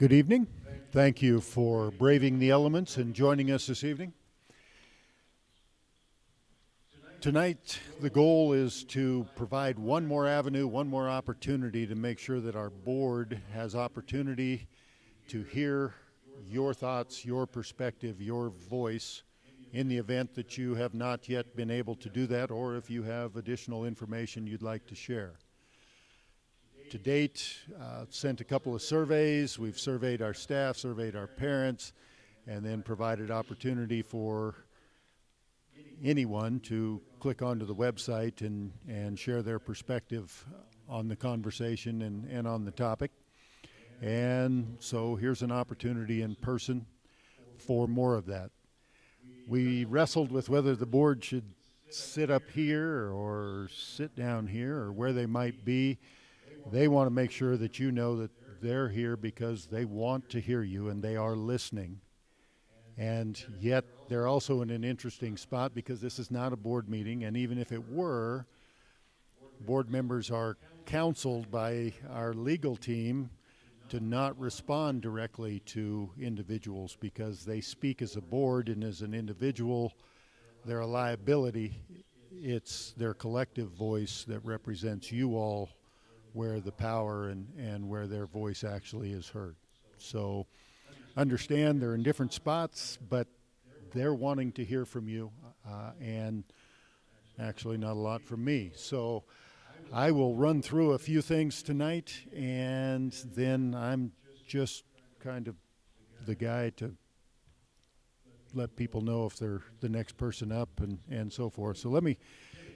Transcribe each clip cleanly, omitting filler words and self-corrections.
Good evening. Thank you for braving the elements and joining us this evening. Tonight, the goal is to provide one more avenue, one more opportunity to make sure that our board has opportunity to hear your thoughts, your perspective, your voice in the event that you have not yet been able to do that, or if you have additional information you'd like to share. To date, sent a couple of surveys. We've surveyed our staff, surveyed our parents, and then provided opportunity for anyone to click onto the website and share their perspective on the conversation and on the topic. And so here's an opportunity in person for more of that. We wrestled with whether the board should sit up here or sit down here or where they might be. They want to make sure that you know that they're here because they want to hear you and they are listening. And yet they're also in an interesting spot because this is not a board meeting, and even if it were, board members are counseled by our legal team to not respond directly to individuals because they speak as a board, and as an individual, they're a liability. It's their collective voice that represents you all where the power and where their voice actually is heard. So understand they're in different spots, but they're wanting to hear from you, and actually not a lot from me. So I will run through a few things tonight, and then I'm just kind of the guy to let people know if they're the next person up and so forth. So let me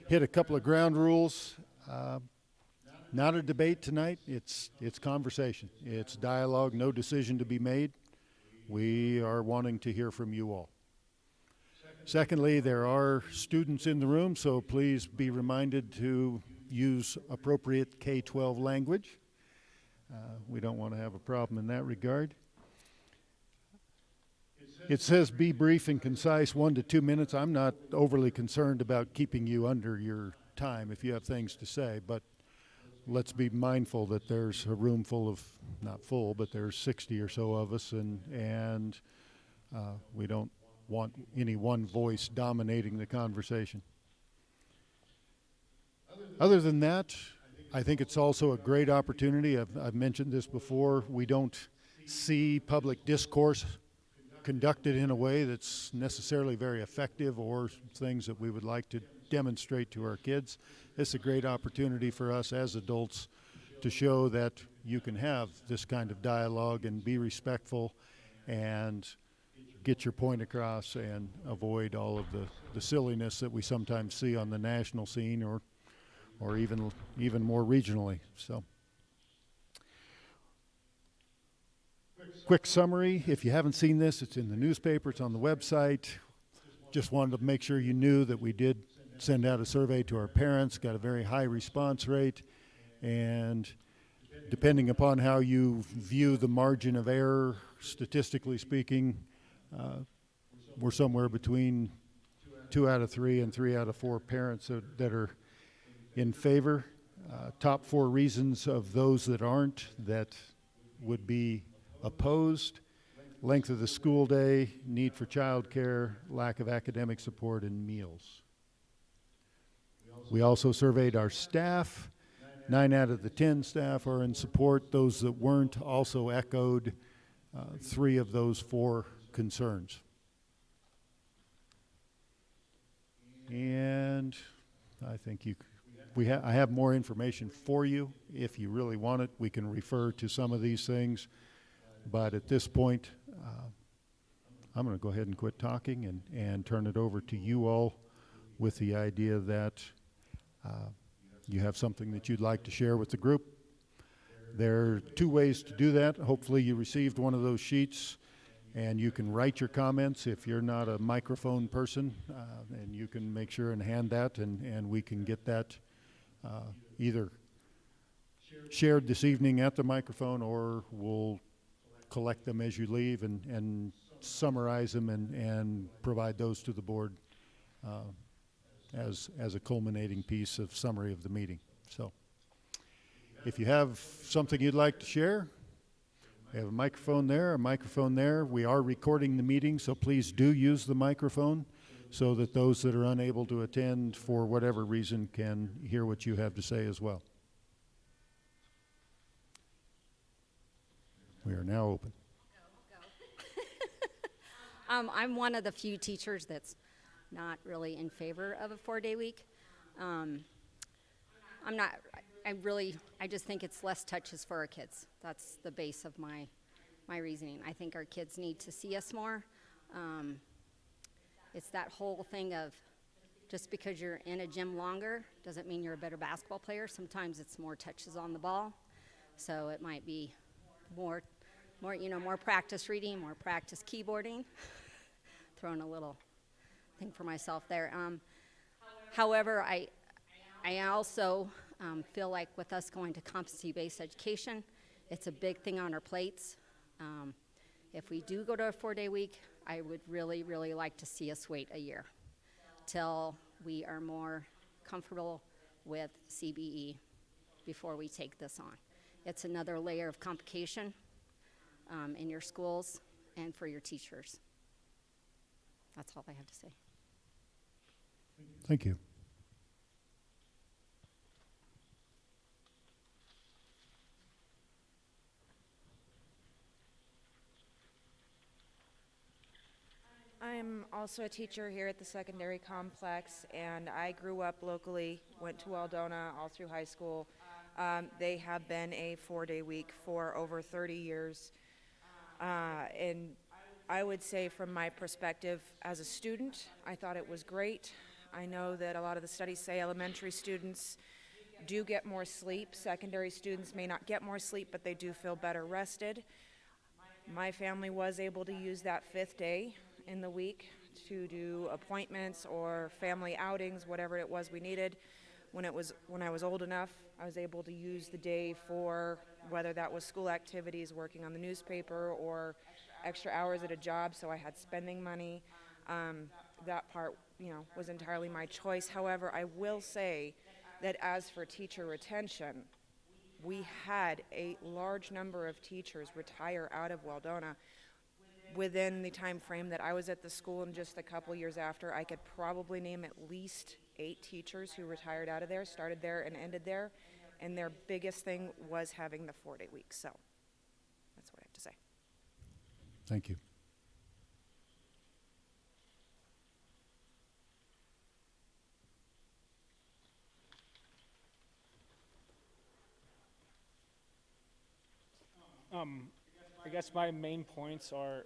hit a couple of ground rules. Not a debate tonight, it's conversation. It's dialogue, no decision to be made. We are wanting to hear from you all. Secondly, there are students in the room, so please be reminded to use appropriate K-12 language. We don't want to have a problem in that regard. It says be brief and concise, 1 to 2 minutes. I'm not overly concerned about keeping you under your time if you have things to say, but let's be mindful that there's a room full of, not full, but there's 60 or so of us, and we don't want any one voice dominating the conversation. Other than that, I think it's also a great opportunity. I've mentioned this before. We don't see public discourse conducted in a way that's necessarily very effective or things that we would like to demonstrate to our kids. It's a great opportunity for us as adults to show that you can have this kind of dialogue and be respectful and get your point across and avoid all of the silliness that we sometimes see on the national scene or even more regionally. So, quick summary. If you haven't seen this, it's in the newspaper, it's on the website. Just wanted to make sure you knew that we did send out a survey to our parents, got a very high response rate, and depending upon how you view the margin of error, statistically speaking, we're somewhere between 2 out of 3 and 3 out of 4 parents that are in favor. Top 4 reasons of those that aren't, that would be opposed: length of the school day, need for child care, lack of academic support, and meals. We also surveyed our staff. 9 out of the 10 staff are in support. Those that weren't also echoed 3 of those 4 concerns. And I think I have more information for you. If you really want it, we can refer to some of these things. But at this point, I'm going to go ahead and quit talking and turn it over to you all with the idea that you have something that you'd like to share with the group. There are 2 ways to do that. Hopefully you received one of those sheets and you can write your comments if you're not a microphone person, and you can make sure and hand that, and we can get that either shared this evening at the microphone, or we'll collect them as you leave and summarize them and provide those to the board as a culminating piece of summary of the meeting. So if you have something you'd like to share, We have a microphone there, a microphone there. We are recording the meeting, so please do use the microphone so that those that are unable to attend for whatever reason can hear what you have to say as well. We are now open. I'm one of the few teachers that's not really in favor of a 4-day week. I just think it's less touches for our kids. That's the base of my reasoning. I think our kids need to see us more. It's that whole thing of just because you're in a gym longer doesn't mean you're a better basketball player. Sometimes it's more touches on the ball. So it might be more practice reading, more practice keyboarding. Throwing a little thing for myself there. However, I also feel like with us going to competency-based education, it's a big thing on our plates. If we do go to a 4-day week, I would really, really like to see us wait a year till we are more comfortable with CBE before we take this on. It's another layer of complication in your schools and for your teachers. That's all I have to say. Thank you. I'm also a teacher here at the secondary complex, and I grew up locally, went to Waldona all through high school. They have been a 4-day week for over 30 years. And I would say from my perspective as a student, I thought it was great. I know that a lot of the studies say elementary students do get more sleep. Secondary students may not get more sleep, but they do feel better rested. My family was able to use that 5th day in the week to do appointments or family outings, whatever it was we needed. When I was old enough, I was able to use the day for whether that was school activities, working on the newspaper, or extra hours at a job, so I had spending money. That part, was entirely my choice. However, I will say that as for teacher retention, we had a large number of teachers retire out of Waldona within the time frame that I was at the school, and just a couple years after. I could probably name at least 8 teachers who retired out of there, started there and ended there, and their biggest thing was having the 4-day week. So that's what I have to say. Thank you. I guess my main points are,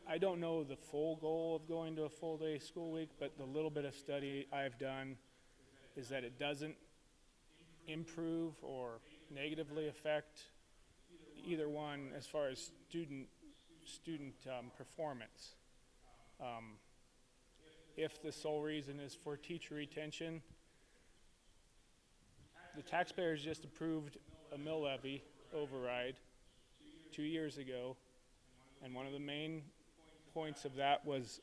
I don't know the full goal of going to a full-day school week, but the little bit of study I've done is that it doesn't improve or negatively affect either one as far as student performance. If the sole reason is for teacher retention, the taxpayers just approved a mill levy override 2 years ago, and one of the main points of that was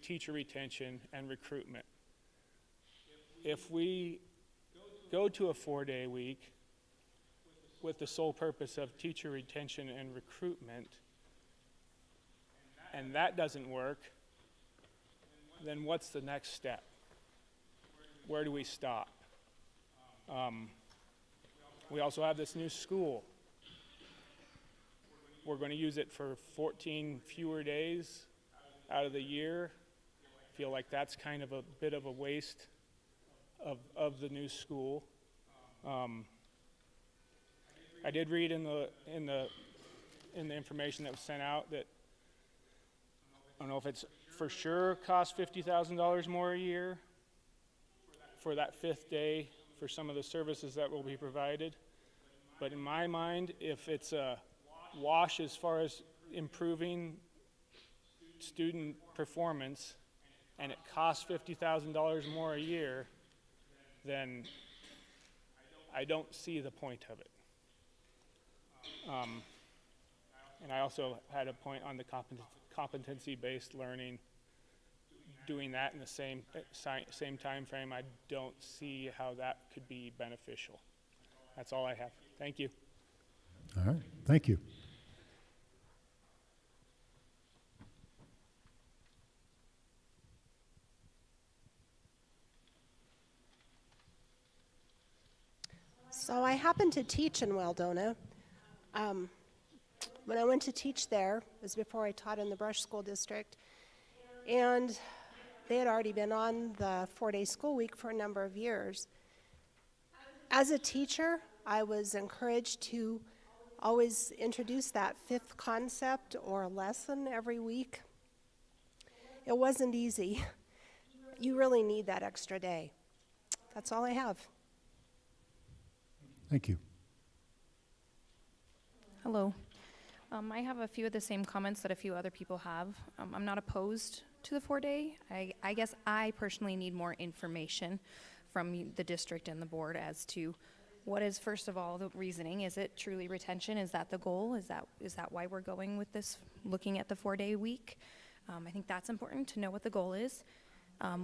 teacher retention and recruitment. If we go to a 4-day week with the sole purpose of teacher retention and recruitment, and that doesn't work, then what's the next step? Where do we stop? We also have this new school. We're going to use it for 14 fewer days out of the year. I feel like that's kind of a bit of a waste of the new school. I did read in the information that was sent out that I don't know if it's for sure costs $50,000 more a year for that 5th day for some of the services that will be provided. But in my mind, if it's a wash as far as improving student performance and it costs $50,000 more a year, then I don't see the point of it. And I also had a point on the competency-based learning. Doing that in the same time frame, I don't see how that could be beneficial. That's all I have. Thank you. All right, thank you. So I happen to teach in Waldona. When I went to teach there, it was before I taught in the Brush School District, and they had already been on the 4-day school week for a number of years. As a teacher, I was encouraged to always introduce that fifth concept or lesson every week. It wasn't easy. You really need that extra day. That's all I have. Thank you. Hello. I have a few of the same comments that a few other people have. I'm not opposed to the 4-day. I guess I personally need more information from the district and the board as to what is, first of all, the reasoning. Is it truly retention? Is that the goal? Is that why we're going with this, looking at the 4-day week? I think that's important to know what the goal is.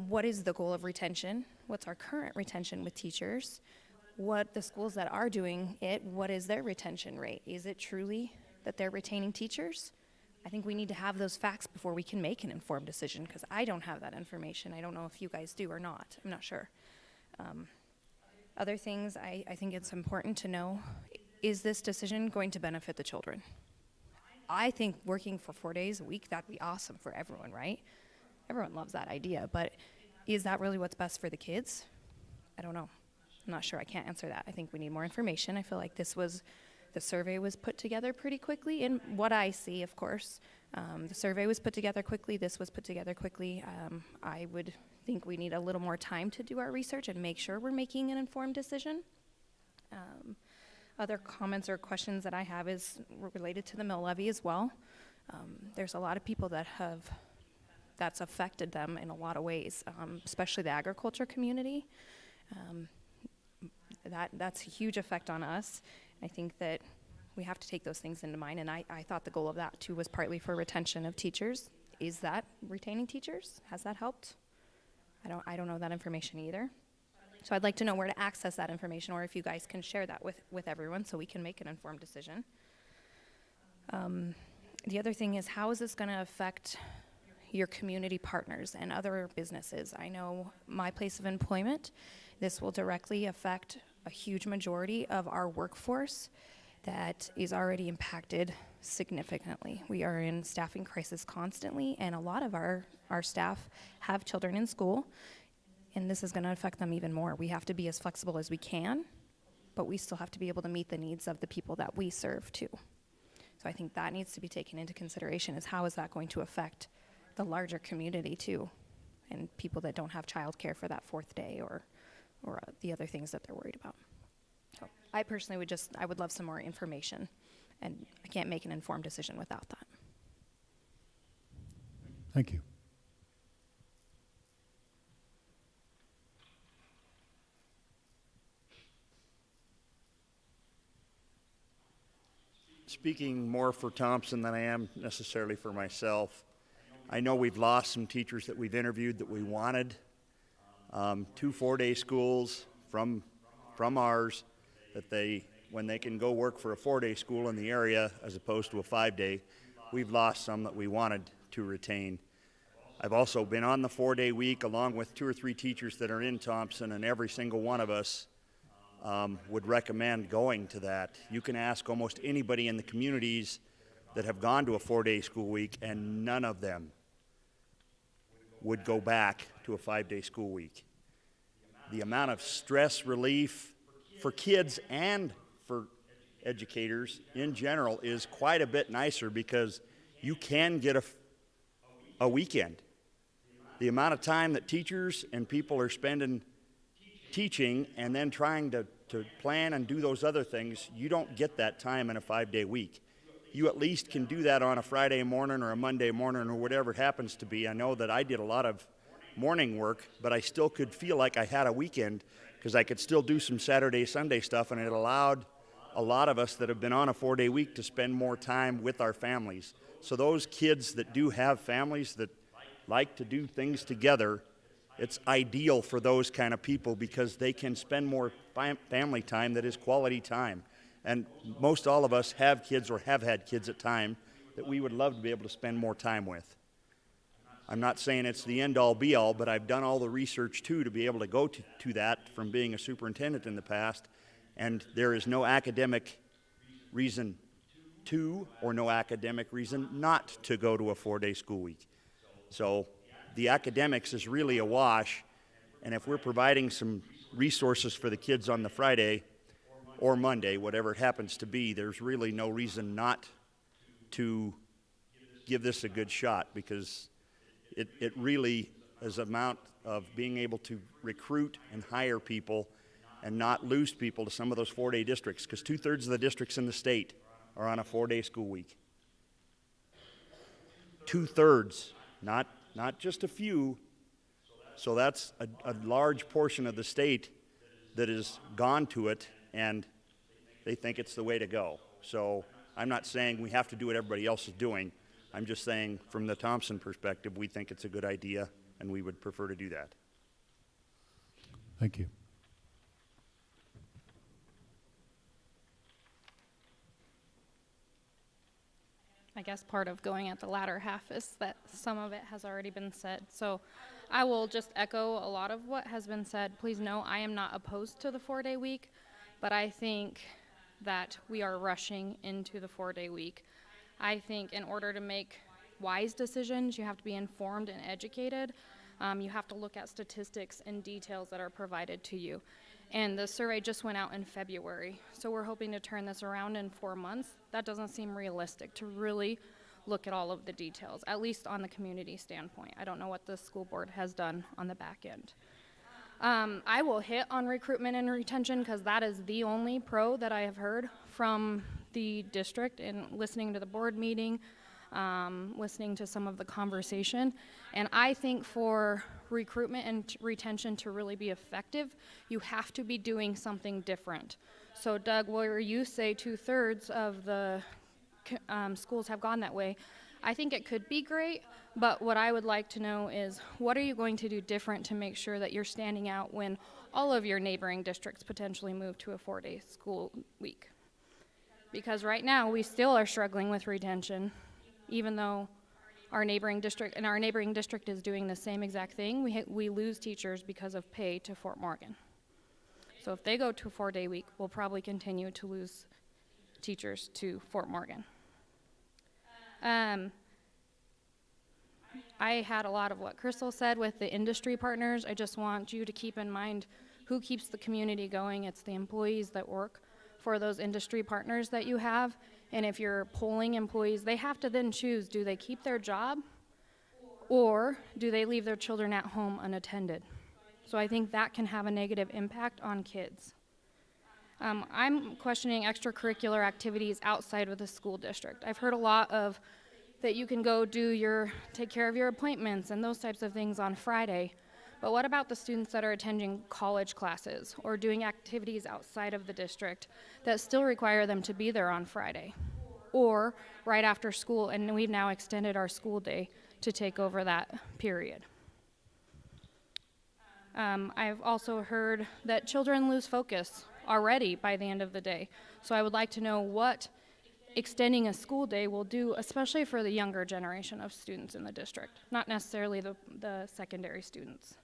What is the goal of retention? What's our current retention with teachers? What the schools that are doing it, what is their retention rate? Is it truly that they're retaining teachers? I think we need to have those facts before we can make an informed decision, because I don't have that information. I don't know if you guys do or not. I'm not sure. Other things, I think it's important to know, is this decision going to benefit the children? I think working for 4 days a week, that'd be awesome for everyone, right? Everyone loves that idea, but is that really what's best for the kids? I don't know. I'm not sure. I can't answer that. I think we need more information. I feel like the survey was put together pretty quickly, in what I see, of course. The survey was put together quickly. This was put together quickly. I would think we need a little more time to do our research and make sure we're making an informed decision. Other comments or questions that I have is related to the mill levy as well. There's a lot of people that's affected them in a lot of ways, especially the agriculture community. That's a huge effect on us. I think that we have to take those things into mind, and I thought the goal of that too was partly for retention of teachers. Is that retaining teachers? Has that helped? I don't know that information either. So I'd like to know where to access that information, or if you guys can share that with everyone so we can make an informed decision. The other thing is, how is this going to affect your community partners and other businesses? I know my place of employment, this will directly affect a huge majority of our workforce that is already impacted significantly. We are in staffing crisis constantly, and a lot of our staff have children in school, and this is going to affect them even more. We have to be as flexible as we can, but we still have to be able to meet the needs of the people that we serve too. So I think that needs to be taken into consideration, is how is that going to affect the larger community too, and people that don't have childcare for that 4th day or the other things that they're worried about. So I personally I would love some more information, and I can't make an informed decision without that. Thank you. Speaking more for Thompson than I am necessarily for myself, I know we've lost some teachers that we've interviewed that we wanted. 2 4-day schools from ours, that when they can go work for a 4-day school in the area as opposed to a 5-day, we've lost some that we wanted to retain. I've also been on the 4-day week along with 2 or 3 teachers that are in Thompson, and every single one of us would recommend going to that. You can ask almost anybody in the communities that have gone to a 4-day school week, and none of them would go back to a 5-day school week. The amount of stress relief for kids and for educators in general is quite a bit nicer, because you can get a weekend. The amount of time that teachers and people are spending teaching and then trying to plan and do those other things, you don't get that time in a 5-day week. You at least can do that on a Friday morning or a Monday morning or whatever it happens to be. I know that I did a lot of morning work, but I still could feel like I had a weekend, because I could still do some Saturday, Sunday stuff, and it allowed a lot of us that have been on a 4-day week to spend more time with our families. So those kids that do have families that like to do things together, it's ideal for those kind of people, because they can spend more family time that is quality time. And most all of us have kids or have had kids at time that we would love to be able to spend more time with. I'm not saying it's the end-all be-all, but I've done all the research too to be able to go to that from being a superintendent in the past. And there is no academic reason to, or no academic reason not to go to a 4-day school week. So the academics is really a wash, and if we're providing some resources for the kids on the Friday or Monday, whatever it happens to be, there's really no reason not to give this a good shot, because it really is an amount of being able to recruit and hire people and not lose people to some of those 4-day districts, because 2/3 of the districts in the state are on a 4-day school week. 2/3, not just a few. So that's a large portion of the state that has gone to it, and they think it's the way to go. So I'm not saying we have to do what everybody else is doing. I'm just saying from the Thompson perspective, we think it's a good idea, and we would prefer to do that. Thank you. I guess part of going at the latter half is that some of it has already been said. So I will just echo a lot of what has been said. Please know I am not opposed to the 4-day week, but I think that we are rushing into the 4-day week. I think in order to make wise decisions, you have to be informed and educated. You have to look at statistics and details that are provided to you. And the survey just went out in February, so we're hoping to turn this around in 4 months. That doesn't seem realistic to really look at all of the details, at least on the community standpoint. I don't know what the school board has done on the back end. I will hit on recruitment and retention because that is the only pro that I have heard from the district in listening to the board meeting, listening to some of the conversation. And I think for recruitment and retention to really be effective, you have to be doing something different. So Doug, where you say 2/3 of the schools have gone that way, I think it could be great, but what I would like to know is what are you going to do different to make sure that you're standing out when all of your neighboring districts potentially move to a 4-day school week? Because right now we still are struggling with retention, even though our neighboring district is doing the same exact thing. We lose teachers because of pay to Fort Morgan. So if they go to a 4-day week, we'll probably continue to lose teachers to Fort Morgan. I had a lot of what Crystal said with the industry partners. I just want you to keep in mind who keeps the community going. It's the employees that work for those industry partners that you have. And if you're polling employees, they have to then choose, do they keep their job or do they leave their children at home unattended? So I think that can have a negative impact on kids. I'm questioning extracurricular activities outside of the school district. I've heard a lot of that you can go take care of your appointments and those types of things on Friday. But what about the students that are attending college classes or doing activities outside of the district that still require them to be there on Friday or right after school? And we've now extended our school day to take over that period. I've also heard that children lose focus already by the end of the day. So I would like to know what extending a school day will do, especially for the younger generation of students in the district, not necessarily the secondary students.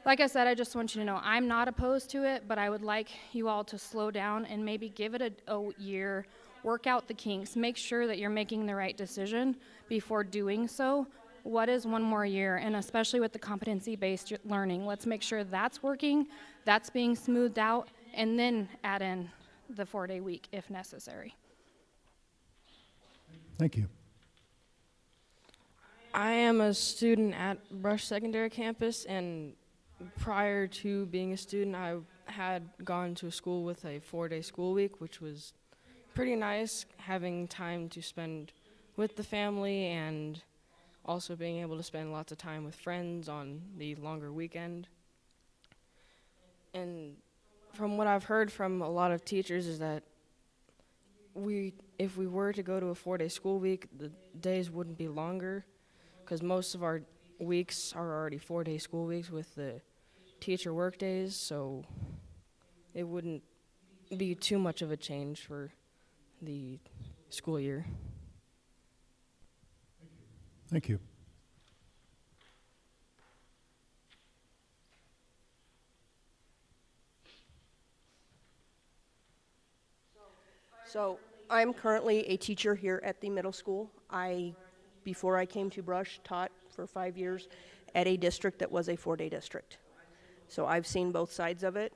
Like I said, I just want you to know I'm not opposed to it, but I would like you all to slow down and maybe give it a year, work out the kinks, make sure that you're making the right decision before doing so. What is one more year? And especially with the competency-based learning, let's make sure that's working, that's being smoothed out, and then add in the 4-day week if necessary. Thank you. I am a student at Brush Secondary Campus, and prior to being a student, I had gone to a school with a 4-day school week, which was pretty nice, having time to spend with the family and also being able to spend lots of time with friends on the longer weekend. And from what I've heard from a lot of teachers is that if we were to go to a 4-day school week, the days wouldn't be longer, because most of our weeks are already 4-day school weeks with the teacher work days, so it wouldn't be too much of a change for the school year. Thank you. So I'm currently a teacher here at the middle school. Before I came to Brush, taught for 5 years at a district that was a 4-day district. So I've seen both sides of it.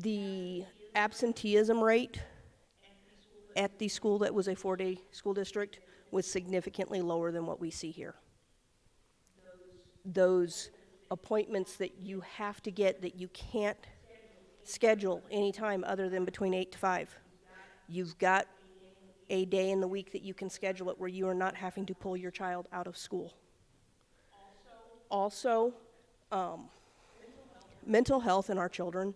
The absenteeism rate at the school that was a 4-day school district was significantly lower than what we see here. Those appointments that you have to get that you can't schedule anytime other than between 8 to 5. You've got a day in the week that you can schedule it where you are not having to pull your child out of school. Also, mental health in our children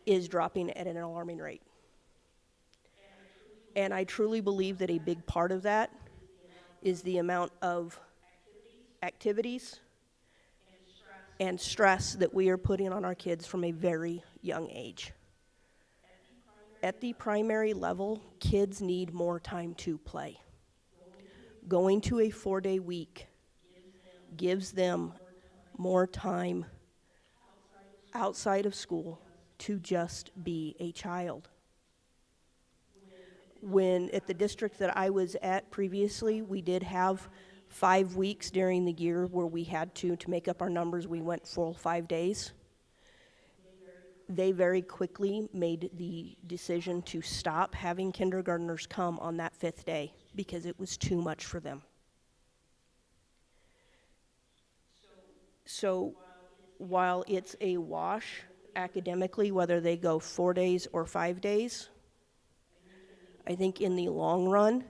is dropping at an alarming rate. And I truly believe that a big part of that is the amount of activities and stress that we are putting on our kids from a very young age. At the primary level, kids need more time to play. Going to a 4-day week gives them more time outside of school to just be a child. When at the district that I was at previously, we did have 5 weeks during the year where we had to make up our numbers, we went full 5 days. They very quickly made the decision to stop having kindergartners come on that 5th day because it was too much for them. So while it's a wash academically, whether they go 4 days or 5 days, I think in the long run,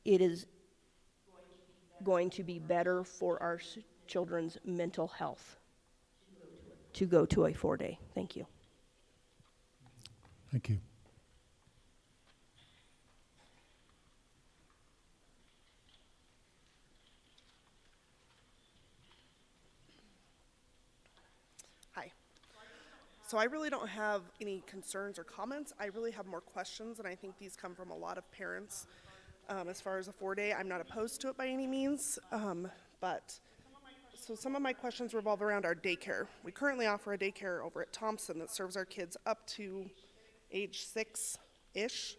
it is going to be better for our children's mental health to go to a 4-day. Thank you. Thank you. Hi. So I really don't have any concerns or comments. I really have more questions, and I think these come from a lot of parents. As far as a 4-day, I'm not opposed to it by any means, so some of my questions revolve around our daycare. We currently offer a daycare over at Thompson that serves our kids up to age 6-ish.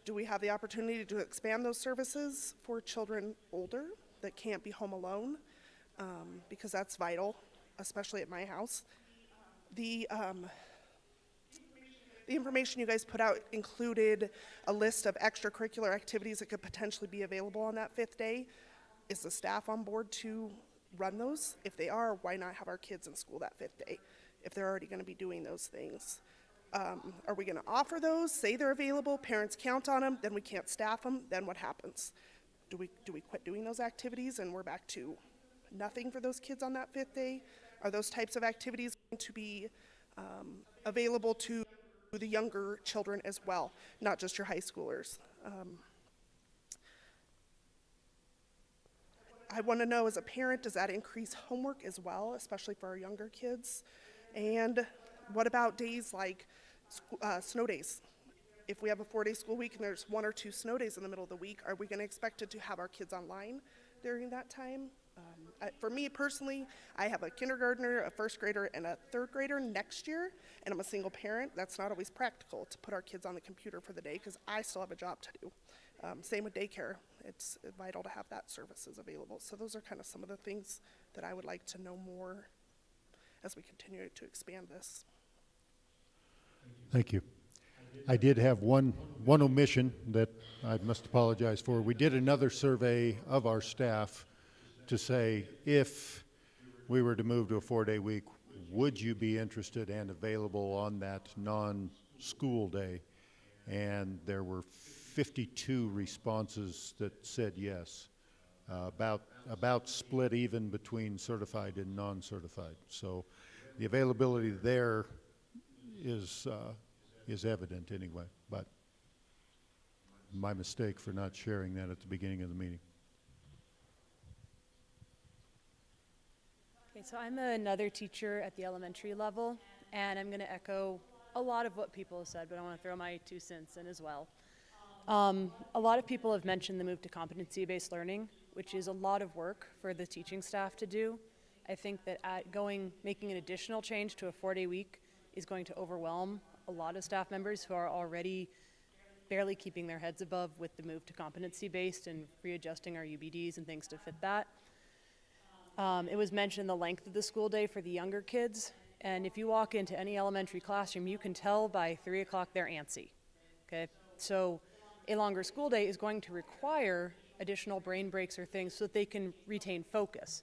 Do we have the opportunity to expand those services for children older that can't be home alone? Because that's vital, especially at my house. The information you guys put out included a list of extracurricular activities that could potentially be available on that 5th day. Is the staff on board to run those? If they are, why not have our kids in school that 5th day if they're already going to be doing those things? Are we going to offer those, say they're available, parents count on them, then we can't staff them, then what happens? Do we quit doing those activities and we're back to nothing for those kids on that 5th day? Are those types of activities going to be available to the younger children as well, not just your high schoolers? I want to know, as a parent, does that increase homework as well, especially for our younger kids? And what about days like snow days? If we have a 4-day school week and there's 1 or 2 snow days in the middle of the week, are we going to expect it to have our kids online during that time? For me personally, I have a kindergartner, a 1st grader, and a 3rd grader next year, and I'm a single parent. That's not always practical to put our kids on the computer for the day because I still have a job to do. Same with daycare. It's vital to have that services available. So those are kind of some of the things that I would like to know more as we continue to expand this. Thank you. I did have one omission that I must apologize for. We did another survey of our staff to say, if we were to move to a 4-day week, would you be interested and available on that non-school day? And there were 52 responses that said yes, about split even between certified and non-certified. So the availability there is evident anyway, but my mistake for not sharing that at the beginning of the meeting. Okay, so I'm another teacher at the elementary level, and I'm going to echo a lot of what people have said, but I want to throw my 2 cents in as well. A lot of people have mentioned the move to competency-based learning, which is a lot of work for the teaching staff to do. I think that making an additional change to a 4-day week is going to overwhelm a lot of staff members who are already barely keeping their heads above with the move to competency-based and readjusting our UBDs and things to fit that. It was mentioned the length of the school day for the younger kids, and if you walk into any elementary classroom, you can tell by 3 o'clock they're antsy, okay? So a longer school day is going to require additional brain breaks or things so that they can retain focus.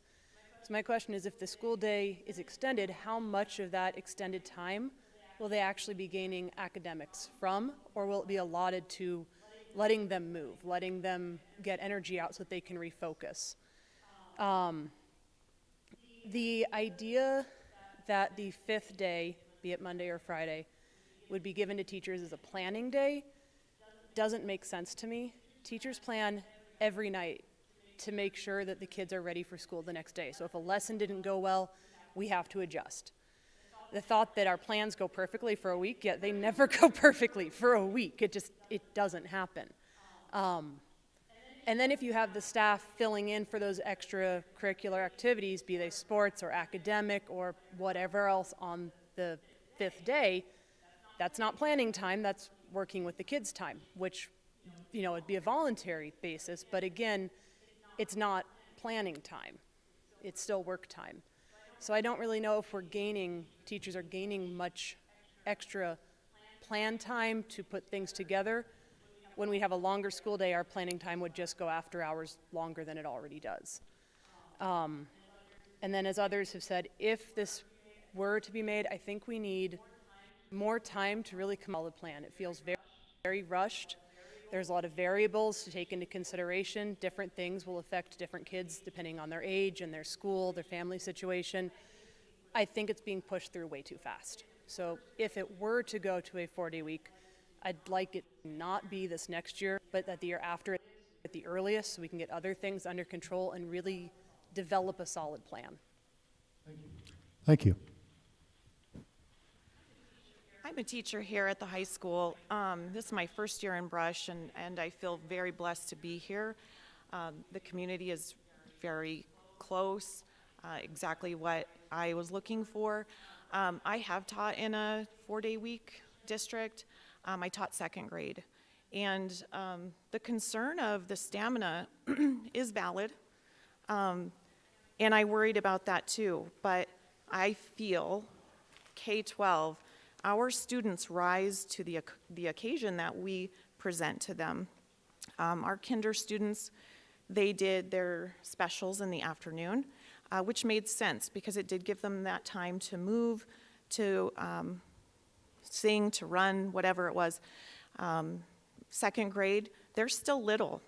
So my question is, if the school day is extended, how much of that extended time will they actually be gaining academics from, or will it be allotted to letting them move, letting them get energy out so that they can refocus? The idea that the 5th day, be it Monday or Friday, would be given to teachers as a planning day doesn't make sense to me. Teachers plan every night to make sure that the kids are ready for school the next day. So if a lesson didn't go well, we have to adjust. The thought that our plans go perfectly for a week, yet they never go perfectly for a week. It doesn't happen. And then if you have the staff filling in for those extracurricular activities, be they sports or academic or whatever else on the 5th day, that's not planning time, that's working with the kids' time, which, you know, it'd be a voluntary basis, but again, it's not planning time. It's still work time. So I don't really know if teachers are gaining much extra plan time to put things together. When we have a longer school day, our planning time would just go after hours longer than it already does. And then as others have said, if this were to be made, I think we need more time to really come up with a plan. It feels very, very rushed. There's a lot of variables to take into consideration. Different things will affect different kids depending on their age and their school, their family situation. I think it's being pushed through way too fast. So if it were to go to a 4-day week, I'd like it to not be this next year, but that the year after at the earliest, so we can get other things under control and really develop a solid plan. Thank you. I'm a teacher here at the high school. This is my first year in Brush, and I feel very blessed to be here. The community is very close, exactly what I was looking for. I have taught in a 4-day week district. I taught 2nd grade. And the concern of the stamina is valid. And I worried about that too. But I feel K-12, our students rise to the occasion that we present to them. Our kinder students, they did their specials in the afternoon, which made sense because it did give them that time to move, to sing, to run, whatever it was. 2nd grade, they're still little,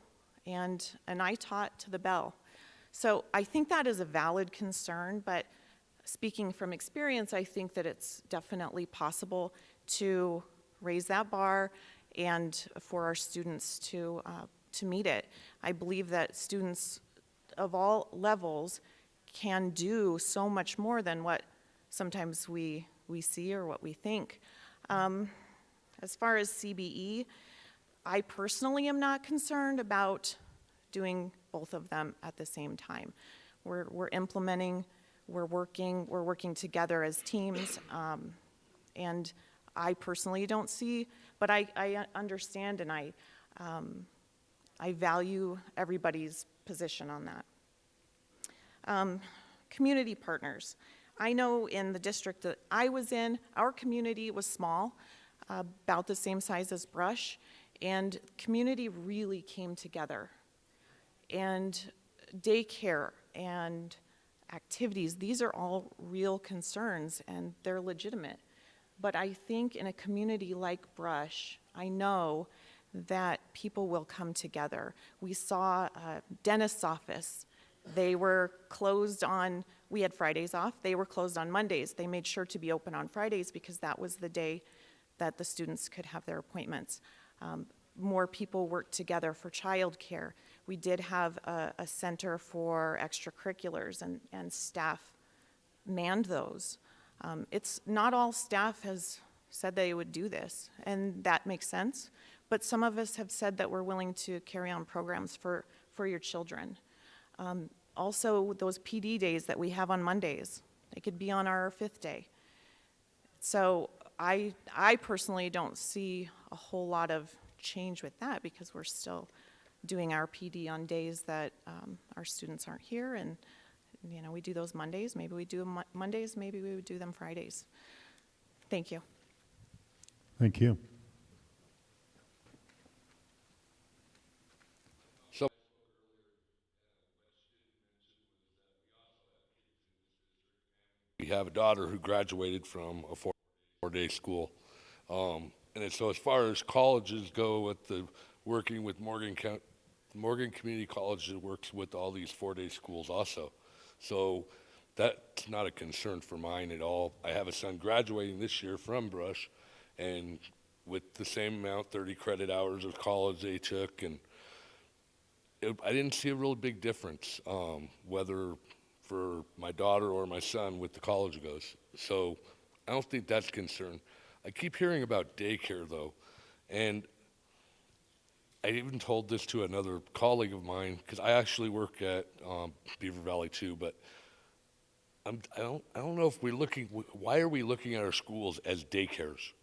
and I taught to the bell. So I think that is a valid concern, but speaking from experience, I think that it's definitely possible to raise that bar and for our students to meet it. I believe that students of all levels can do so much more than what sometimes we see or what we think. As far as CBE, I personally am not concerned about doing both of them at the same time. We're implementing, we're working together as teams, and I personally don't see, but I understand and I value everybody's position on that. Community partners. I know in the district that I was in, our community was small, about the same size as Brush, and community really came together. And daycare and activities, these are all real concerns and they're legitimate. But I think in a community like Brush, I know that people will come together. We saw a dentist's office. They were closed on, we had Fridays off, they were closed on Mondays. They made sure to be open on Fridays because that was the day that the students could have their appointments. More people worked together for childcare. We did have a center for extracurriculars and staff manned those. It's not all staff has said they would do this, and that makes sense. But some of us have said that we're willing to carry on programs for your children. Also, those PD days that we have on Mondays, they could be on our 5th day. So I personally don't see a whole lot of change with that because we're still doing our PD on days that our students aren't here, and we do those Mondays. Maybe we do them Mondays, maybe we would do them Fridays. Thank you. Thank you. So we have a daughter who graduated from a four-day school. And so as far as colleges go, with the working with Morgan Community College, it works with all these four-day schools also. So that's not a concern for mine at all. I have a son graduating this year from Brush, and with the same amount, 30 credit hours of college they took, and I didn't see a real big difference, whether for my daughter or my son with the college goes. So I don't think that's a concern. I keep hearing about daycare though, and I even told this to another colleague of mine, because I actually work at Beaver Valley too, but I don't know if why are we looking at our schools as daycares?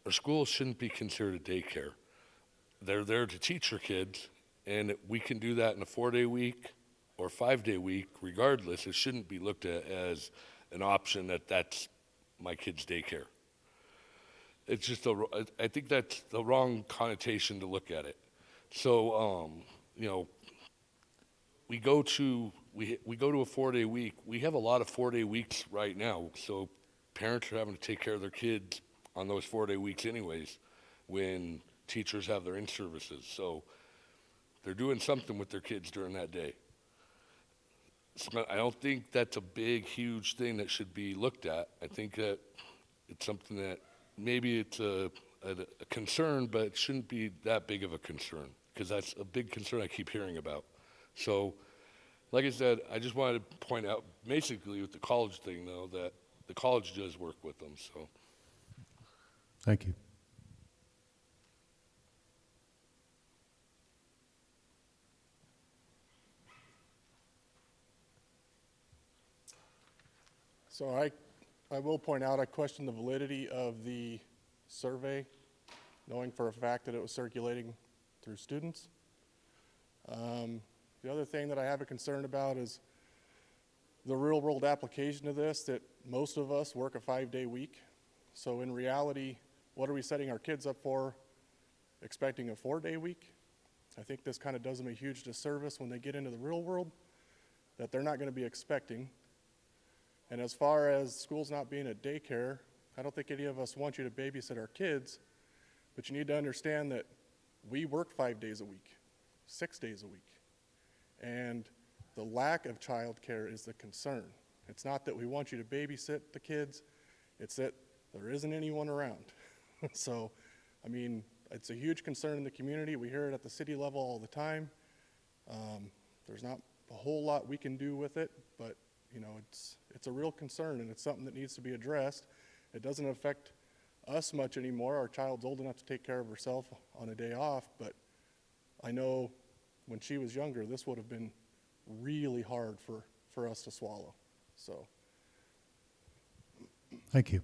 Our schools shouldn't be considered a daycare. They're there to teach our kids, and we can do that in a 4-day week or 5-day week. Regardless, it shouldn't be looked at as an option that's my kid's daycare. It's just I think that's the wrong connotation to look at it. So we go to a 4-day week. We have a lot of 4-day weeks right now. So parents are having to take care of their kids on those 4-day weeks anyways, when teachers have their in-services. So they're doing something with their kids during that day. So I don't think that's a big, huge thing that should be looked at. I think that it's something that maybe it's a concern, but it shouldn't be that big of a concern, because that's a big concern I keep hearing about. So, like I said, I just wanted to point out, basically with the college thing, though, that the college does work with them. So, Thank you. So I will point out, I question the validity of the survey, knowing for a fact that it was circulating through students. The other thing that I have a concern about is the real-world application of this, that most of us work a 5-day week. So in reality, what are we setting our kids up for, expecting a 4-day week? I think this kind of does them a huge disservice when they get into the real world, that they're not going to be expecting. And as far as schools not being a daycare, I don't think any of us want you to babysit our kids, but you need to understand that we work 5 days a week, 6 days a week. And the lack of childcare is the concern. It's not that we want you to babysit the kids, it's that there isn't anyone around. So, I mean, it's a huge concern in the community. We hear it at the city level all the time. There's not a whole lot we can do with it, but it's a real concern, and it's something that needs to be addressed. It doesn't affect us much anymore. Our child's old enough to take care of herself on a day off, but I know when she was younger, this would have been really hard for us to swallow. So, Thank you.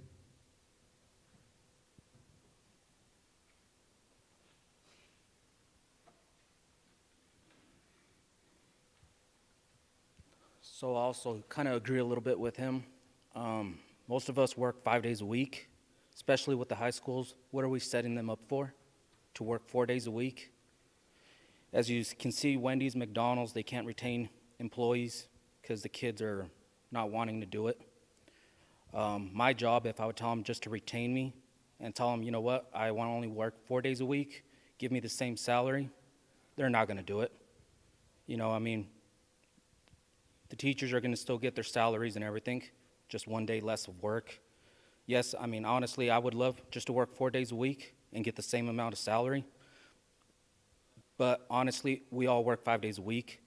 So I also kind of agree a little bit with him. Most of us work 5 days a week, especially with the high schools. What are we setting them up for? To work 4 days a week? As you can see, Wendy's, McDonald's, they can't retain employees because the kids are not wanting to do it. My job, if I would tell them just to retain me and tell them, you know what, I want to only work 4 days a week, give me the same salary, they're not going to do it. The teachers are going to still get their salaries and everything, just 1 day less of work. Yes, honestly, I would love just to work 4 days a week and get the same amount of salary. But honestly, we all work 5 days a week.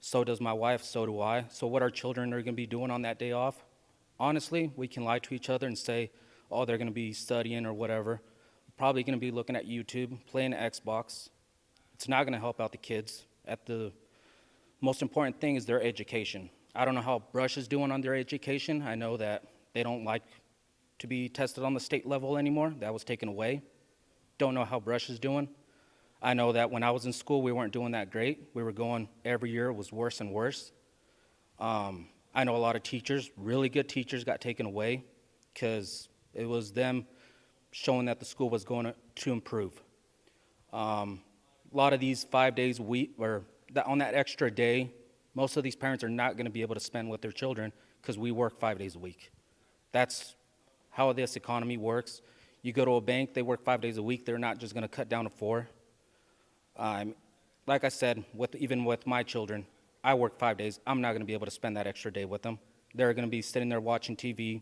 So does my wife, so do I. So what our children are going to be doing on that day off, honestly, we can lie to each other and say, oh, they're going to be studying or whatever. Probably going to be looking at YouTube, playing Xbox. It's not going to help out the kids. The most important thing is their education. I don't know how Brush is doing on their education. I know that they don't like to be tested on the state level anymore. That was taken away. Don't know how Brush is doing. I know that when I was in school, we weren't doing that great. We were going every year, it was worse and worse. I know a lot of teachers, really good teachers, got taken away because it was them showing that the school was going to improve. A lot of these 5 days a week, or on that extra day, most of these parents are not going to be able to spend with their children because we work 5 days a week. That's how this economy works. You go to a bank, they work 5 days a week. They're not just going to cut down to 4. Like I said, even with my children, I work 5 days. I'm not going to be able to spend that extra day with them. They're going to be sitting there watching TV.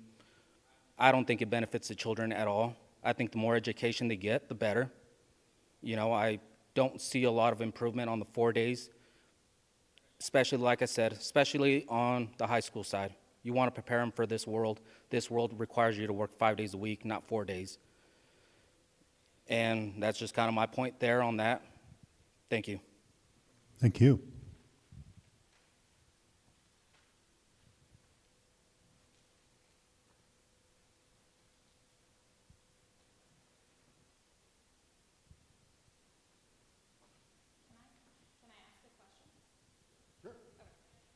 I don't think it benefits the children at all. I think the more education they get, the better. You know, I don't see a lot of improvement on the 4 days, especially, like I said, especially on the high school side. You want to prepare them for this world. This world requires you to work 5 days a week, not 4 days. And that's just kind of my point there on that. Thank you. Thank you.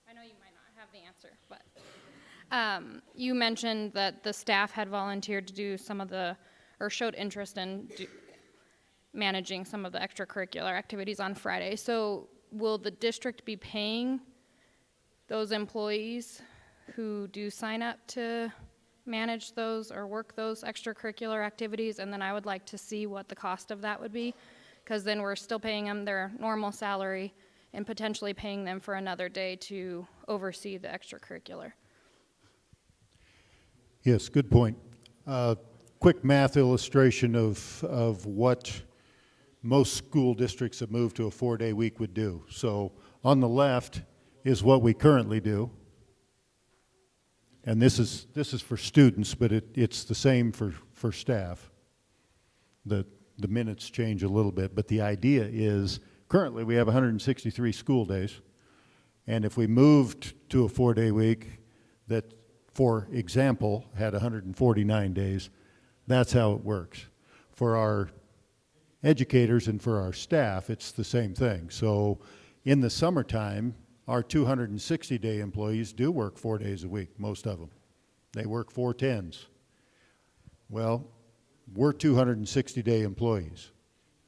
I know you might not have the answer, but you mentioned that the staff had volunteered to do some of the, or showed interest in managing some of the extracurricular activities on Friday. So will the district be paying those employees who do sign up to manage those or work those extracurricular activities? And then I would like to see what the cost of that would be, because then we're still paying them their normal salary and potentially paying them for another day to oversee the extracurricular. Yes, good point. Quick math illustration of what most school districts that move to a 4-day week would do. So on the left is what we currently do. And this is for students, but it's the same for staff. The minutes change a little bit, but the idea is currently we have 163 school days. And if we moved to a 4-day week that, for example, had 149 days, that's how it works. For our educators and for our staff, it's the same thing. So in the summertime, our 260-day employees do work 4 days a week, most of them. They work 4 10s. Well, we're 260-day employees.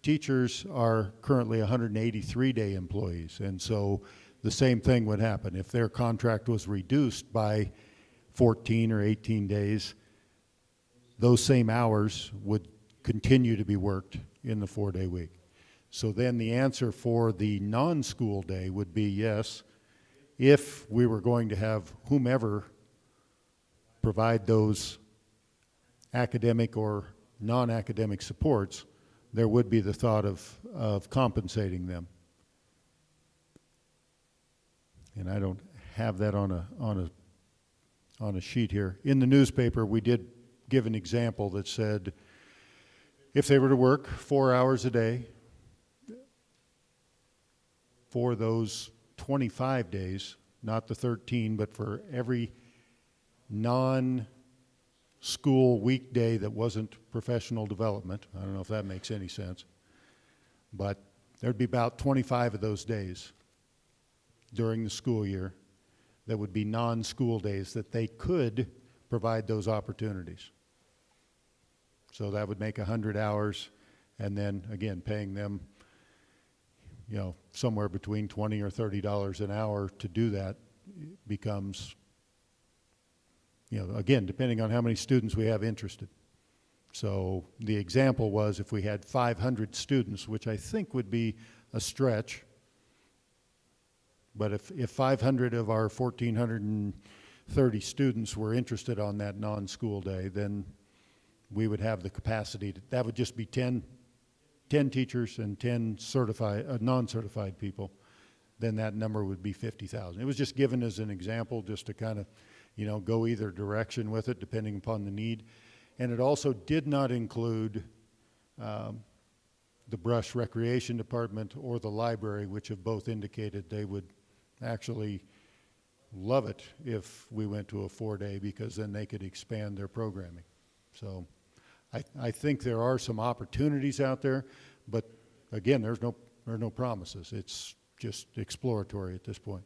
Teachers are currently 183-day employees, and so the same thing would happen. If their contract was reduced by 14 or 18 days, those same hours would continue to be worked in the 4-day week. So then the answer for the non-school day would be yes, if we were going to have whomever provide those academic or non-academic supports, there would be the thought of compensating them. And I don't have that on a sheet here. In the newspaper, we did give an example that said if they were to work 4 hours a day for those 25 days, not the 13, but for every non-school weekday that wasn't professional development. I don't know if that makes any sense. But there'd be about 25 of those days during the school year that would be non-school days that they could provide those opportunities. So that would make 100 hours, and then, again, paying them, you know, somewhere between $20 or $30 an hour to do that becomes, you know, again, depending on how many students we have interested. So the example was if we had 500 students, which I think would be a stretch, but if 500 of our 1,430 students were interested on that non-school day, then we would have the capacity to, that would just be 10 teachers and 10 certified, non-certified people, then that number would be 50,000. It was just given as an example just to kind of, you know, go either direction with it depending upon the need. And it also did not include the Brush Recreation Department or the library, which have both indicated they would actually love it if we went to a 4-day, because then they could expand their programming. So I think there are some opportunities out there, but again, there are no promises. It's just exploratory at this point.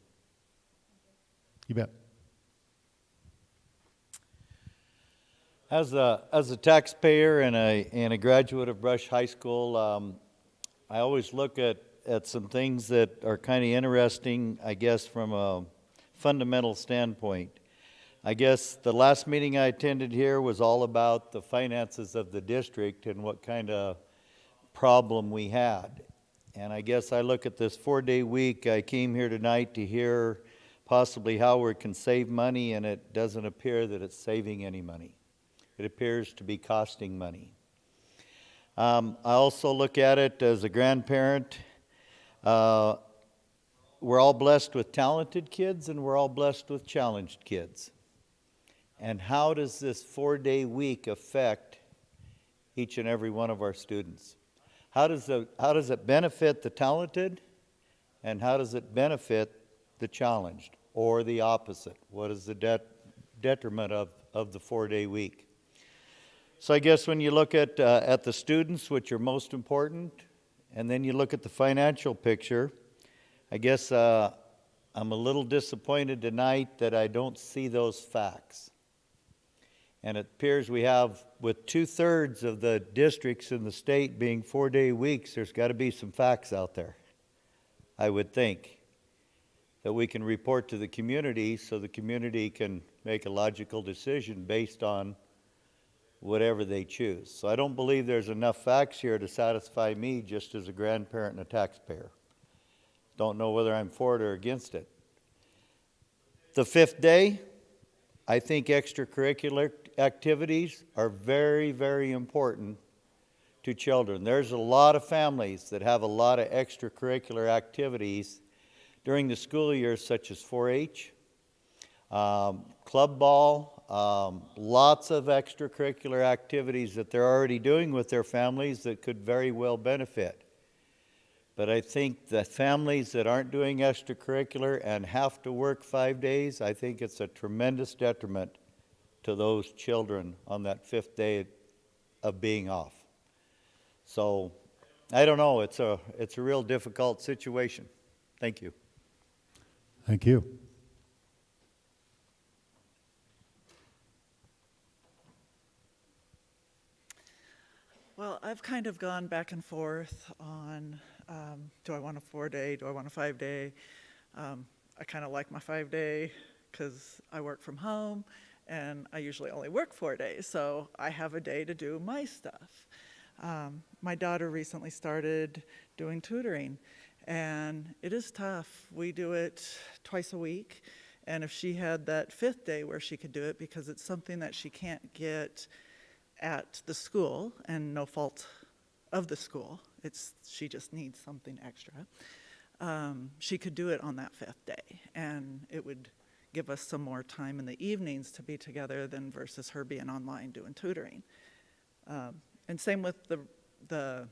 You bet. As a taxpayer and a graduate of Brush High School, I always look at some things that are kind of interesting, I guess, from a fundamental standpoint. I guess the last meeting I attended here was all about the finances of the district and what kind of problem we had. And I guess I look at this 4-day week. I came here tonight to hear possibly how we can save money, and it doesn't appear that it's saving any money. It appears to be costing money. I also look at it as a grandparent. We're all blessed with talented kids, and we're all blessed with challenged kids. And how does this 4-day week affect each and every one of our students? How does it benefit the talented, and how does it benefit the challenged, or the opposite? What is the detriment of the 4-day week? So I guess when you look at the students, which are most important, and then you look at the financial picture, I guess I'm a little disappointed tonight that I don't see those facts. And it appears we have, with 2/3 of the districts in the state being 4-day weeks, there's got to be some facts out there, I would think, that we can report to the community so the community can make a logical decision based on whatever they choose. So I don't believe there's enough facts here to satisfy me just as a grandparent and a taxpayer. Don't know whether I'm for it or against it. The 5th day, I think extracurricular activities are very, very important to children. There's a lot of families that have a lot of extracurricular activities during the school year, such as 4-H, club ball, lots of extracurricular activities that they're already doing with their families that could very well benefit. But I think the families that aren't doing extracurricular and have to work 5 days, I think it's a tremendous detriment to those children on that 5th day of being off. So I don't know, it's a real difficult situation. Thank you. Thank you. Well, I've kind of gone back and forth on do I want a 4-day, do I want a 5-day? I kind of like my 5-day because I work from home and I usually only work 4 days, so I have a day to do my stuff. My daughter recently started doing tutoring, and it is tough. We do it twice a week, and if she had that 5th day where she could do it, because it's something that she can't get at the school, and no fault of the school, she just needs something extra, she could do it on that 5th day, and it would give us some more time in the evenings to be together than versus her being online doing tutoring. And same with the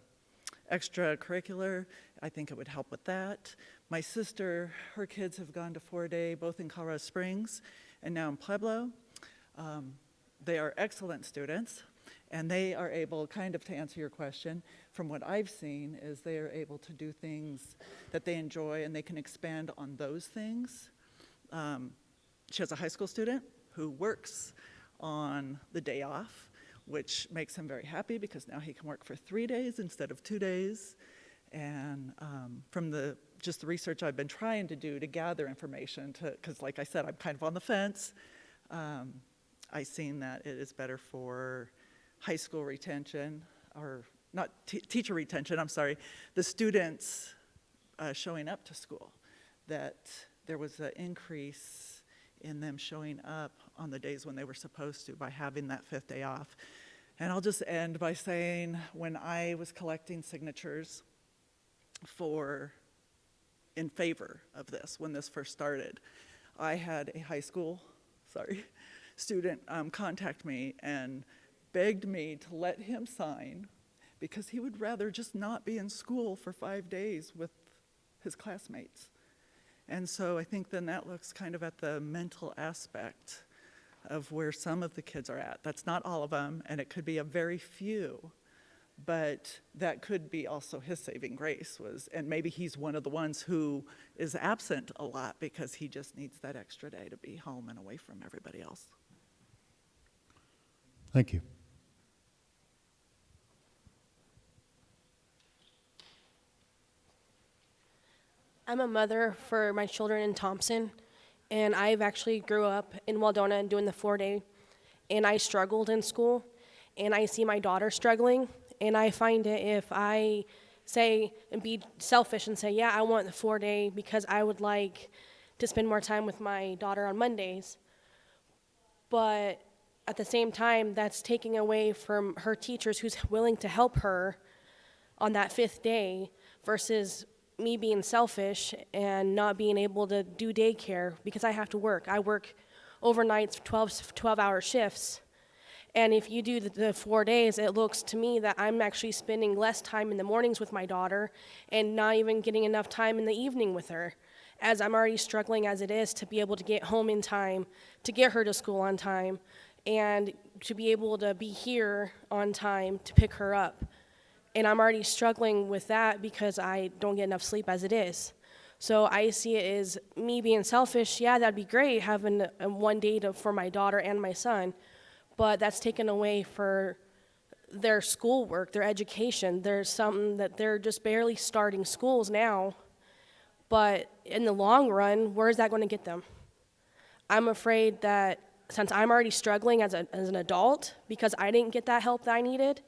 extracurricular, I think it would help with that. My sister, her kids have gone to 4-day, both in Colorado Springs and now in Pueblo. They are excellent students, and they are able, kind of to answer your question, from what I've seen, is they are able to do things that they enjoy and they can expand on those things. She has a high school student who works on the day off, which makes him very happy because now he can work for 3 days instead of 2 days. And from just the research I've been trying to do to gather information, because like I said, I'm kind of on the fence, I've seen that it is better for high school retention, or not teacher retention, I'm sorry, the students showing up to school, that there was an increase in them showing up on the days when they were supposed to by having that 5th day off. And I'll just end by saying, when I was collecting signatures in favor of this, when this first started, I had a high school, student contact me and begged me to let him sign because he would rather just not be in school for 5 days with his classmates. And so I think then that looks kind of at the mental aspect of where some of the kids are at. That's not all of them, and it could be a very few, but that could be also his saving grace and maybe he's one of the ones who is absent a lot because he just needs that extra day to be home and away from everybody else. Thank you. I'm a mother for my children in Thompson, and I've actually grew up in Waldona and doing the 4-day, and I struggled in school, and I see my daughter struggling, and I find it if I say and be selfish and say, yeah, I want the 4-day because I would like to spend more time with my daughter on Mondays, but at the same time, that's taking away from her teachers who's willing to help her on that 5th day versus me being selfish and not being able to do daycare because I have to work. I work overnights, 12-hour shifts. And if you do the 4 days, it looks to me that I'm actually spending less time in the mornings with my daughter and not even getting enough time in the evening with her, as I'm already struggling as it is to be able to get home in time, to get her to school on time, and to be able to be here on time to pick her up. And I'm already struggling with that because I don't get enough sleep as it is. So I see it as me being selfish. Yeah, that'd be great, having a 1 day for my daughter and my son, but that's taken away for their schoolwork, their education. There's something that they're just barely starting schools now, but in the long run, where is that going to get them? I'm afraid that since I'm already struggling as an adult because I didn't get that help that I needed,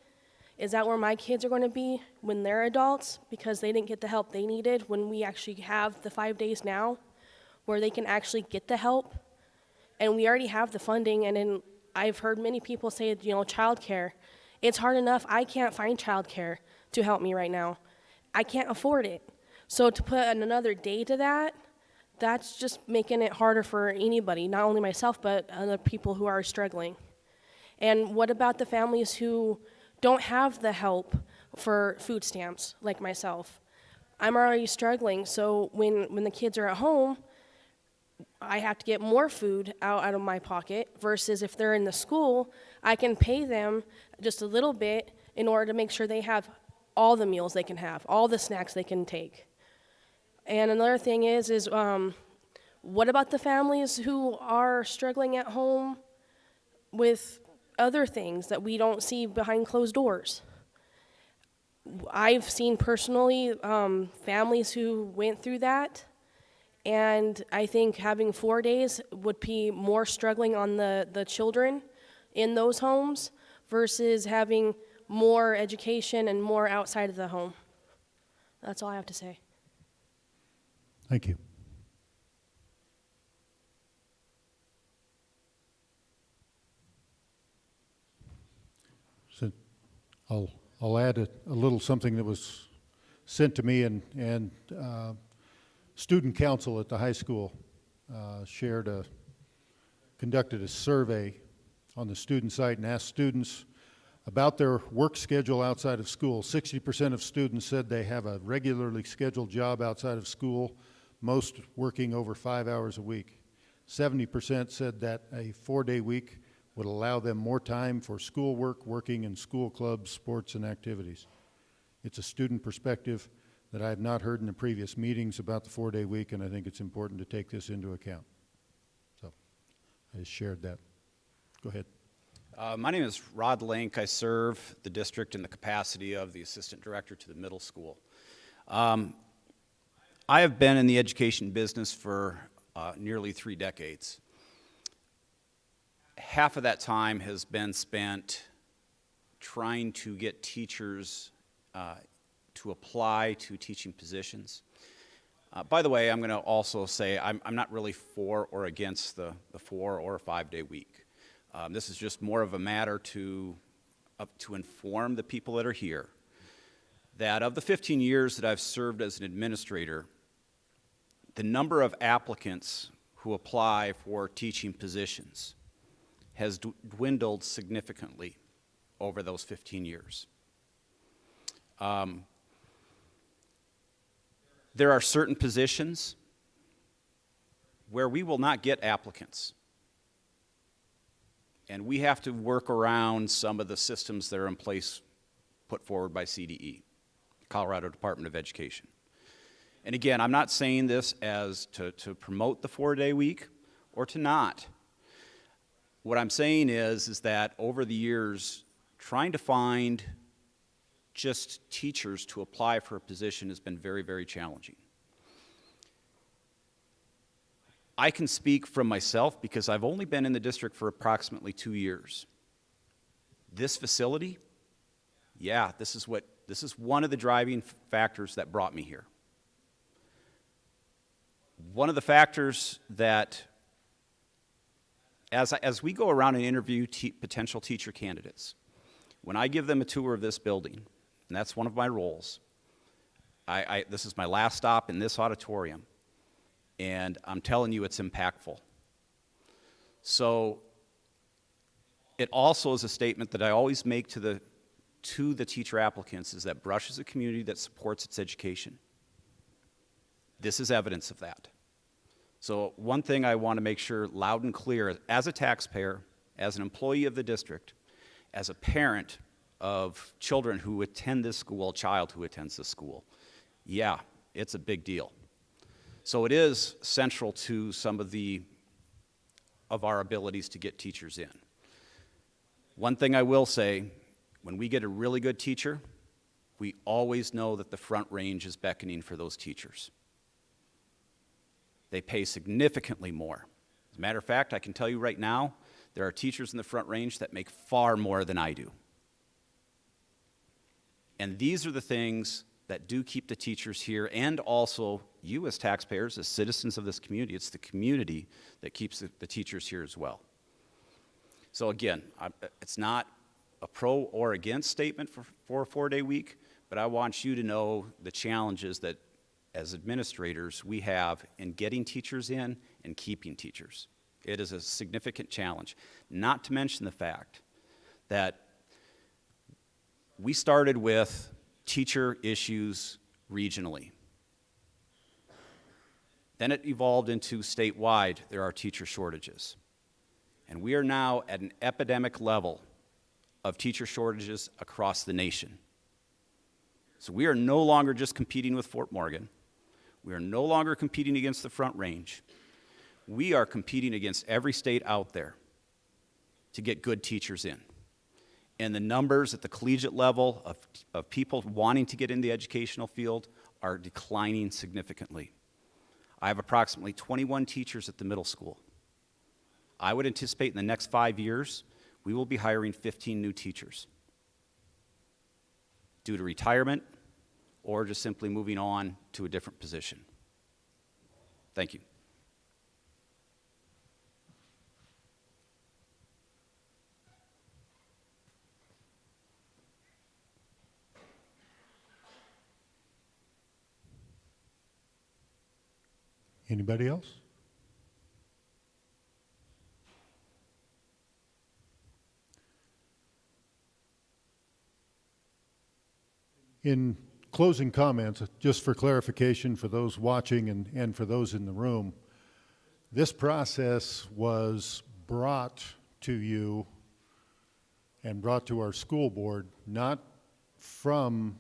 is that where my kids are going to be when they're adults because they didn't get the help they needed when we actually have the 5 days now where they can actually get the help? And we already have the funding, and then I've heard many people say, childcare. It's hard enough. I can't find childcare to help me right now. I can't afford it. So to put another day to that, that's just making it harder for anybody, not only myself, but other people who are struggling. And what about the families who don't have the help for food stamps like myself? I'm already struggling, so when the kids are at home, I have to get more food out of my pocket versus if they're in the school, I can pay them just a little bit in order to make sure they have all the meals they can have, all the snacks they can take. And another thing is what about the families who are struggling at home with other things that we don't see behind closed doors? I've seen personally families who went through that, and I think having 4 days would be more struggling on the children in those homes versus having more education and more outside of the home. That's all I have to say. Thank you. So I'll add a little something that was sent to me, and student council at the high school conducted a survey on the student site and asked students about their work schedule outside of school. 60% of students said they have a regularly scheduled job outside of school, most working over 5 hours a week. 70% said that a 4-day week would allow them more time for schoolwork, working in school clubs, sports, and activities. It's a student perspective that I have not heard in the previous meetings about the 4-day week, and I think it's important to take this into account. So I just shared that. Go ahead. My name is Rod Link. I serve the district in the capacity of the assistant director to the middle school. I have been in the education business for nearly 3 decades. Half of that time has been spent trying to get teachers to apply to teaching positions. By the way, I'm going to also say I'm not really for or against the 4 or 5-day week. This is just more of a matter to inform the people that are here that of the 15 years that I've served as an administrator, the number of applicants who apply for teaching positions has dwindled significantly over those 15 years. There are certain positions where we will not get applicants. And we have to work around some of the systems that are in place put forward by CDE, Colorado Department of Education. And again, I'm not saying this as to promote the 4-day week or to not. What I'm saying is that over the years, trying to find just teachers to apply for a position has been very, very challenging. I can speak from myself because I've only been in the district for approximately 2 years. This facility, yeah, this is one of the driving factors that brought me here. One of the factors that, as we go around and interview potential teacher candidates, when I give them a tour of this building, and that's one of my roles, this is my last stop in this auditorium, and I'm telling you it's impactful. So it also is a statement that I always make to the teacher applicants, is that Brush is a community that supports its education. This is evidence of that. So one thing I want to make sure loud and clear, as a taxpayer, as an employee of the district, as a parent of children who attend this school, a child who attends this school, yeah, it's a big deal. So it is central to some of our abilities to get teachers in. One thing I will say, when we get a really good teacher, we always know that the Front Range is beckoning for those teachers. They pay significantly more. As a matter of fact, I can tell you right now, there are teachers in the Front Range that make far more than I do. And these are the things that do keep the teachers here, and also you as taxpayers, as citizens of this community. It's the community that keeps the teachers here as well. So again, it's not a pro or against statement for a 4-day week, but I want you to know the challenges that as administrators we have in getting teachers in and keeping teachers. It is a significant challenge, not to mention the fact that we started with teacher issues regionally. Then it evolved into statewide, there are teacher shortages. And we are now at an epidemic level of teacher shortages across the nation. So we are no longer just competing with Fort Morgan. We are no longer competing against the Front Range. We are competing against every state out there to get good teachers in. And the numbers at the collegiate level of people wanting to get in the educational field are declining significantly. I have approximately 21 teachers at the middle school. I would anticipate in the next 5 years, we will be hiring 15 new teachers due to retirement or just simply moving on to a different position. Thank you. Anybody else? In closing comments, just for clarification for those watching and for those in the room, this process was brought to you and brought to our school board, not from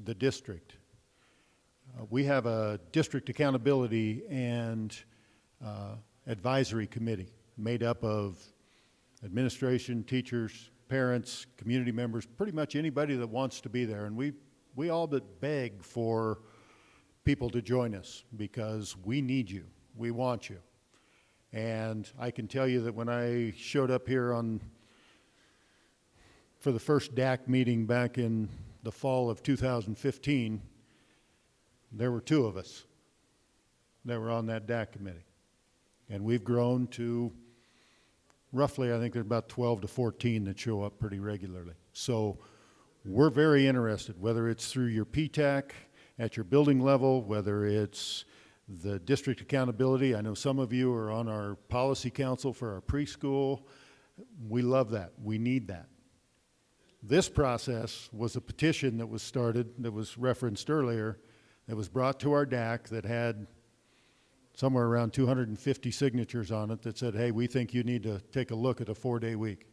the district. We have a district accountability and advisory committee made up of administration, teachers, parents, community members, pretty much anybody that wants to be there. And we all but beg for people to join us because we need you. We want you. And I can tell you that when I showed up here for the first DAC meeting back in the fall of 2015, there were 2 of us that were on that DAC committee. And we've grown to roughly, I think there's about 12 to 14 that show up pretty regularly. So we're very interested, whether it's through your PTAC at your building level, whether it's the district accountability. I know some of you are on our policy council for our preschool. We love that. We need that. This process was a petition that was started, that was referenced earlier, that was brought to our DAC that had somewhere around 250 signatures on it that said, hey, we think you need to take a look at a 4-day week.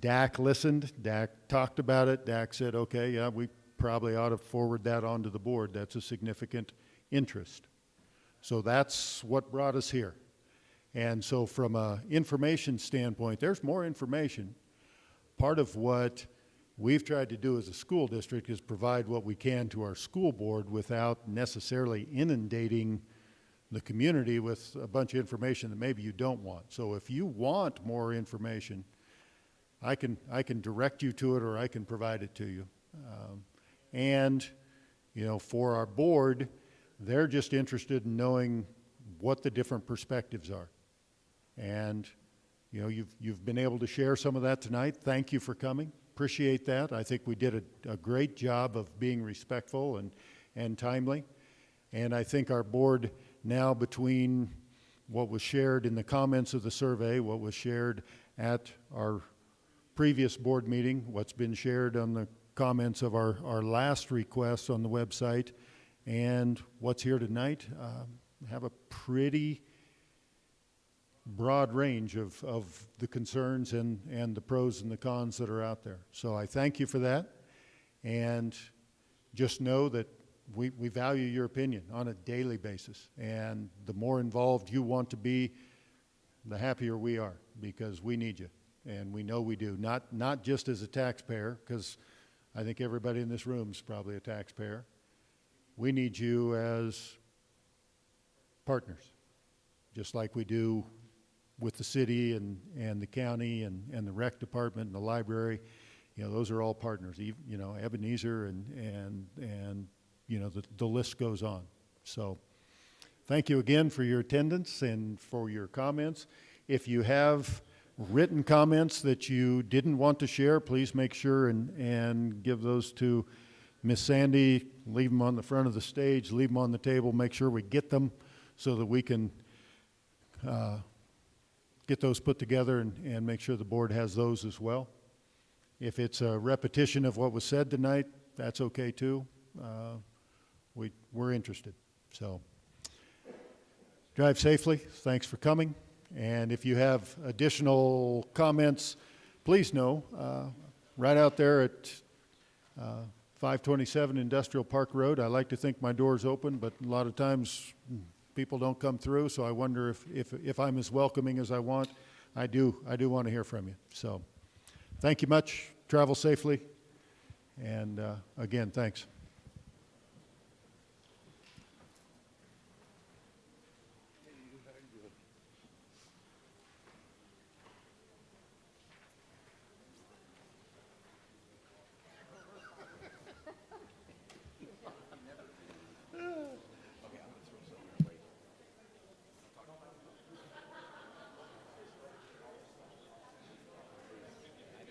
DAC listened, DAC talked about it, DAC said, okay, yeah, we probably ought to forward that on to the board. That's a significant interest. So that's what brought us here. And so from an information standpoint, there's more information. Part of what we've tried to do as a school district is provide what we can to our school board without necessarily inundating the community with a bunch of information that maybe you don't want. So if you want more information, I can direct you to it, or I can provide it to you. And, you know, for our board, they're just interested in knowing what the different perspectives are. And, you know, you've been able to share some of that tonight. Thank you for coming. Appreciate that. I think we did a great job of being respectful and timely. And I think our board now, between what was shared in the comments of the survey, what was shared at our previous board meeting, what's been shared on the comments of our last request on the website, and what's here tonight, have a pretty broad range of the concerns and the pros and the cons that are out there. So I thank you for that, and just know that we value your opinion on a daily basis, and the more involved you want to be, the happier we are, because we need you, and we know we do. Not just as a taxpayer, because I think everybody in this room is probably a taxpayer. We need you as partners, just like we do with the city and the county and the rec department and the library. You know, those are all partners. You know, Ebenezer and you know, the list goes on. So thank you again for your attendance and for your comments. If you have written comments that you didn't want to share, please make sure and give those to Miss Sandy. Leave them on the front of the stage, leave them on the table, make sure we get them so that we can get those put together and make sure the board has those as well. If it's a repetition of what was said tonight, that's okay too. We're interested. So drive safely. Thanks for coming. And if you have additional comments, please know, right out there at 527 Industrial Park Road. I like to think my door's open, but a lot of times people don't come through, so I wonder if I'm as welcoming as I want. I do want to hear from you. So thank you much. Travel safely. And again, thanks.